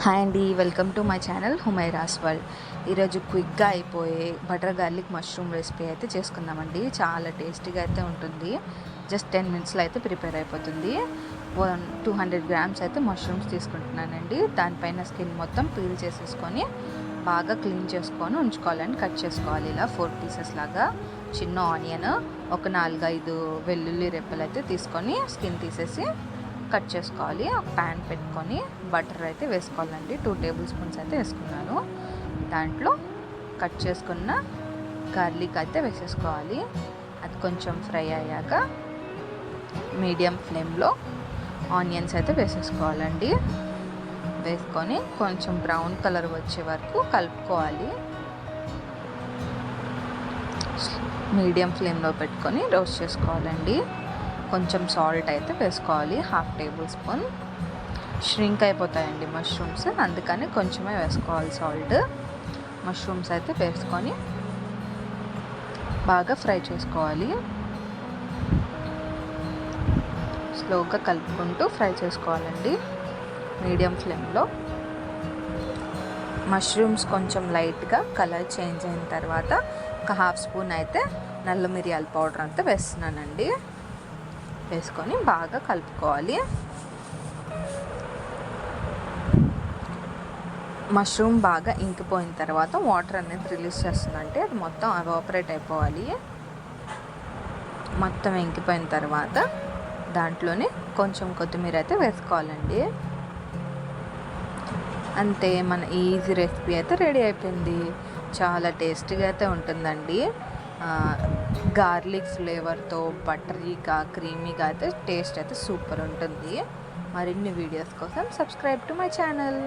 Hi అండి, welcome to my channel Humaira's world. ఈరోజు క్విక్గా అయిపోయే బటర్ గార్లిక్ మష్రూమ్ రెసిపీ అయితే చేసుకుందామండి. చాలా టేస్టీగా అయితే ఉంటుంది. జస్ట్ 10 మినిట్స్లో అయితే ప్రిపేర్ అయిపోతుంది. 200 గ్రామ్స్ అయితే మష్రూమ్స్ తీసుకుంటున్నానండి. దానిపైన స్కిన్ మొత్తం పీల్ చేసేసుకొని బాగా క్లీన్ చేసుకొని ఉంచుకోవాలండి. కట్ చేసుకోవాలి ఇలా 4 పీసెస్ లాగా. చిన్న ఆనియన్, ఒక 4-5 వెల్లుల్లి రెప్పలు అయితే తీసుకొని స్కిన్ తీసేసి కట్ చేసుకోవాలి. ఒక ప్యాన్ పెట్టుకొని బటర్ అయితే వేసుకోవాలండి. 2 టేబుల్ స్పూన్స్ అయితే వేసుకున్నాను. దాంట్లో కట్ చేసుకున్న గార్లిక్ అయితే వేసేసుకోవాలి. అది కొంచెం ఫ్రై అయ్యాక మీడియం ఫ్లేమ్లో ఆనియన్స్ అయితే వేసేసుకోవాలండి. వేసుకొని కొంచెం బ్రౌన్ కలర్ వచ్చే వరకు కలుపుకోవాలి. మీడియం ఫ్లేమ్లో పెట్టుకొని రోస్ట్ చేసుకోవాలండి. కొంచెం సాల్ట్ అయితే వేసుకోవాలి, 1/2 టేబుల్ స్పూన్. ష్రింక్ అయిపోతాయండి మష్రూమ్స్, అందుకని కొంచెమే వేసుకోవాలి సాల్ట్. మష్రూమ్స్ అయితే వేసుకొని బాగా ఫ్రై చేసుకోవాలి. స్లోగా కలుపుకుంటూ ఫ్రై చేసుకోవాలండి మీడియం ఫ్లేమ్లో. మష్రూమ్స్ కొంచెం లైట్గా కలర్ చేంజ్ అయిన తర్వాత ఒక 1/2 స్పూన్ అయితే నల్ల మిరియాల పౌడర్ అంతా వేస్తున్నానండి. వేసుకొని బాగా కలుపుకోవాలి. మష్రూమ్ బాగా ఇంకిపోయిన తర్వాత వాటర్ అనేది రిలీజ్ చేస్తుందంటే అది మొత్తం ఎవాపరేట్ అయిపోవాలి. మొత్తం ఇంకిపోయిన తర్వాత దాంట్లోనే కొంచెం కొత్తిమీర అయితే వేసుకోవాలండి. అంతే, మన ఈజీ రెసిపీ అయితే రెడీ అయిపోయింది. చాలా టేస్టీగా అయితే ఉంటుందండి. గార్లిక్ ఫ్లేవర్తో బటరీగా క్రీమీగా అయితే టేస్ట్ అయితే సూపర్ ఉంటుంది. మరిన్ని వీడియోస్ కోసం సబ్స్క్రైబ్ టు మై ఛానల్.